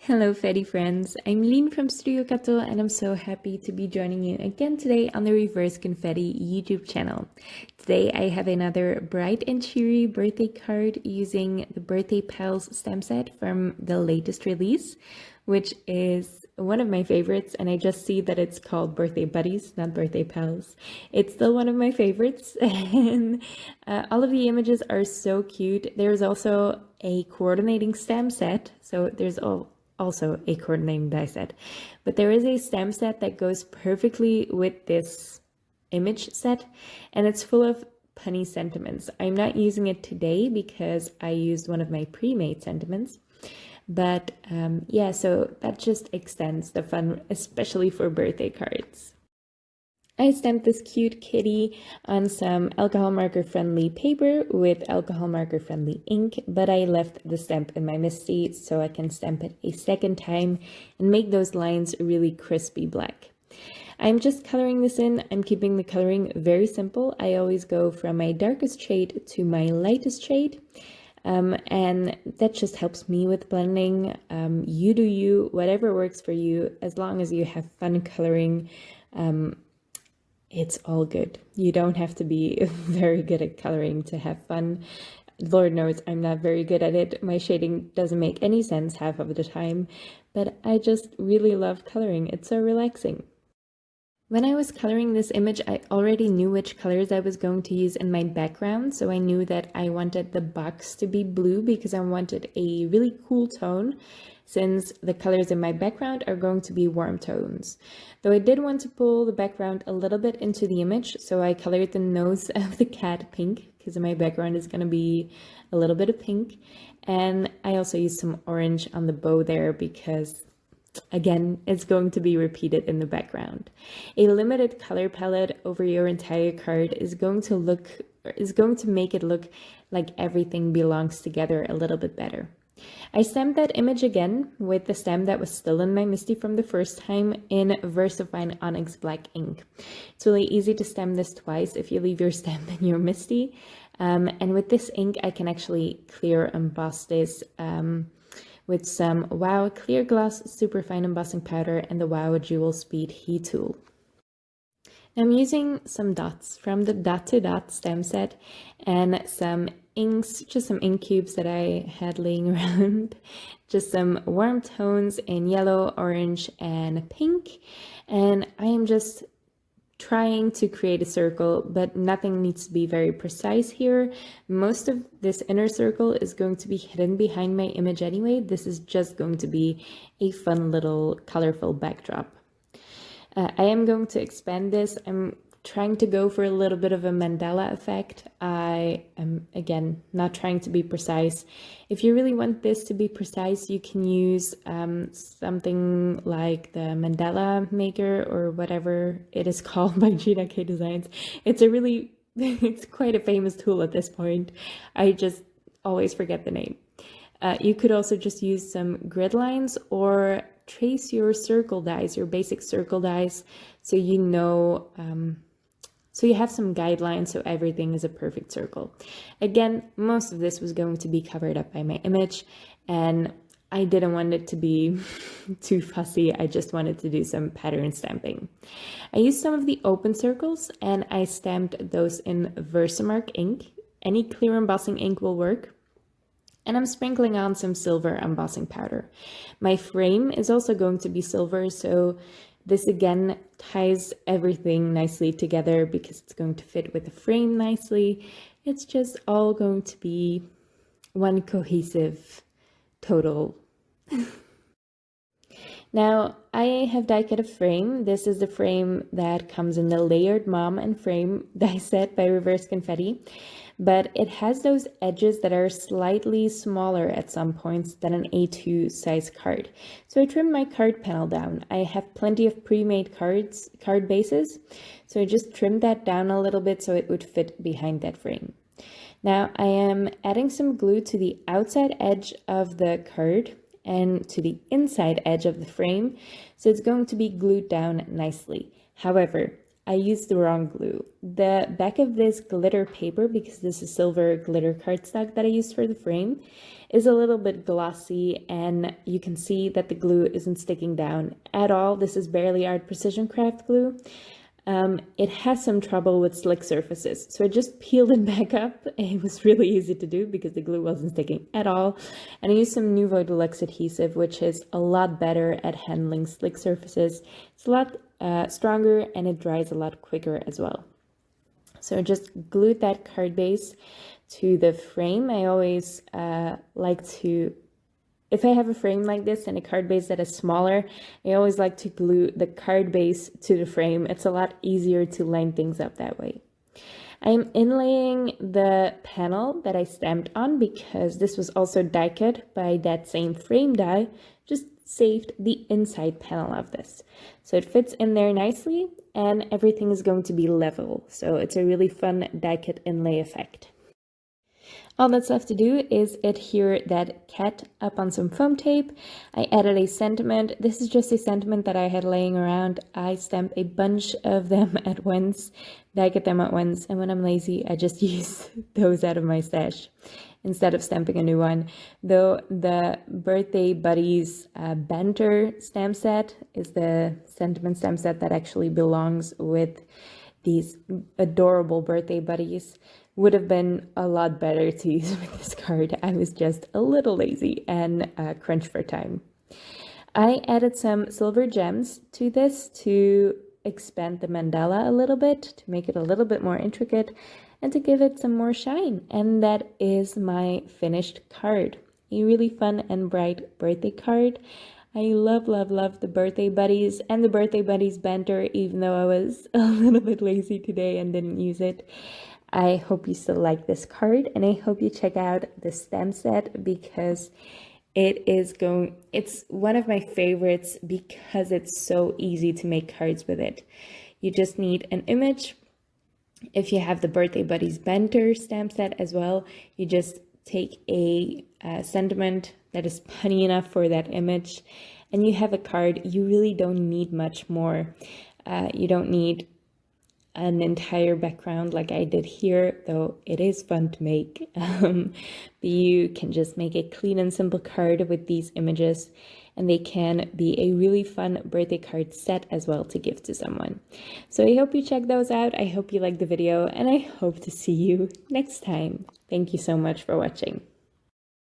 Hello, Fetty friends. I'm Lynn from Studio Kato, and I'm so happy to be joining you again today on the Reverse Confetti YouTube channel. Today, I have another bright and cheery birthday card using the Birthday Pals stamp set from the latest release, which is one of my favorites, and I just see that it's called Birthday Buddies, not Birthday Pals. It's still one of my favorites, and all of the images are so cute. There's also a coordinating stamp set, so there's also a coordinating die set, but there is a stamp set that goes perfectly with this image set, and it's full of punny sentiments. I'm not using it today because I used one of my pre-made sentiments, but yeah, so that just extends the fun, especially for birthday cards. I stamped this cute kitty on some alcohol marker friendly paper with alcohol marker friendly ink, but I left the stamp in my MISTI so I can stamp it a second time and make those lines really crispy black. I'm just coloring this in. I'm keeping the coloring very simple. I always go from my darkest shade to my lightest shade. And that just helps me with blending. You do you, whatever works for you, as long as you have fun coloring. It's all good. You don't have to be very good at coloring to have fun. Lord knows I'm not very good at it. My shading doesn't make any sense half of the time, but I just really love coloring. It's so relaxing. When I was coloring this image, I already knew which colors I was going to use in my background, so I knew that I wanted the box to be blue because I wanted a really cool tone, since the colors in my background are going to be warm tones. Though I did want to pull the background a little bit into the image, so I colored the nose of the cat pink, because my background is going to be a little bit of pink, and I also used some orange on the bow there because again, it's going to be repeated in the background. A limited color palette over your entire card is going to make it look like everything belongs together a little bit better. I stamped that image again with the stamp that was still in my MISTI from the first time in VersaFine Onyx Black ink. It's really easy to stamp this twice if you leave your stamp in your MISTI. And with this ink, I can actually clear emboss this with some WOW Clear Gloss Superfine Embossing Powder and the WOW Jewel Speed Heat Tool. I'm using some dots from the Dot to Dot stamp set and some inks, just some ink cubes that I had laying around, just some warm tones in yellow, orange, and pink, and I am just trying to create a circle, but nothing needs to be very precise here. Most of this inner circle is going to be hidden behind my image anyway. This is just going to be a fun little colorful backdrop. I am going to expand this. I'm trying to go for a little bit of a mandala effect. I am, again, not trying to be precise. If you really want this to be precise, you can use something like the Mandala Maker or whatever it is called by Gina K Designs. It's a really, it's quite a famous tool at this point. I just always forget the name. You could also just use some grid lines or trace your circle dies, your basic circle dies, so you know, so you have some guidelines so everything is a perfect circle. Again, most of this was going to be covered up by my image, and I didn't want it to be too fussy. I just wanted to do some pattern stamping. I used some of the open circles and I stamped those in Versamark ink. Any clear embossing ink will work. And I'm sprinkling on some silver embossing powder. My frame is also going to be silver, so this again ties everything nicely together because it's going to fit with the frame nicely. It's just all going to be one cohesive total. Now, I have die cut a frame. This is the frame that comes in the Layered Mom and Frame die set by Reverse Confetti, but it has those edges that are slightly smaller at some points than an A2 size card. So I trimmed my card panel down. I have plenty of pre-made card bases, so I just trimmed that down a little bit so it would fit behind that frame. Now I am adding some glue to the outside edge of the card and to the inside edge of the frame, so it's going to be glued down nicely. However, I used the wrong glue. The back of this glitter paper, because this is silver glitter cardstock that I used for the frame, is a little bit glossy, and you can see that the glue isn't sticking down at all. This is barely Art Precision Craft glue. It has some trouble with slick surfaces, so I just peeled it back up. It was really easy to do because the glue wasn't sticking at all, and I used some Nuvo Deluxe adhesive, which is a lot better at handling slick surfaces. It's a lot stronger, and it dries a lot quicker as well. So I just glued that card base to the frame. I always like to, if I have a frame like this and a card base that is smaller, I always like to glue the card base to the frame. It's a lot easier to line things up that way. I'm inlaying the panel that I stamped on because this was also die cut by that same frame die, just saved the inside panel of this. So it fits in there nicely and everything is going to be level. So it's a really fun die cut inlay effect. All that's left to do is adhere that cat up on some foam tape. I added a sentiment. This is just a sentiment that I had laying around. I stamp a bunch of them at once, die cut them at once, and when I'm lazy, I just use those out of my stash instead of stamping a new one. Though the Birthday Buddies banter stamp set is the sentiment stamp set that actually belongs with these adorable birthday buddies. Would have been a lot better to use with this card. I was just a little lazy and crunched for time. I added some silver gems to this to expand the mandala a little bit, to make it a little bit more intricate and to give it some more shine. And that is my finished card. A really fun and bright birthday card. I love, love, love the Birthday Buddies and the Birthday Buddies banter, even though I was a little bit lazy today and didn't use it. I hope you still like this card, and I hope you check out the stamp set because it's one of my favorites because it's so easy to make cards with it. You just need an image. If you have the Birthday Buddies banter stamp set as well, you just take a sentiment that is punny enough for that image, and you have a card. You really don't need much more. You don't need an entire background like I did here, though it is fun to make. But you can just make a clean and simple card with these images, and they can be a really fun birthday card set as well to give to someone. So I hope you check those out. I hope you liked the video, and I hope to see you next time. Thank you so much for watching.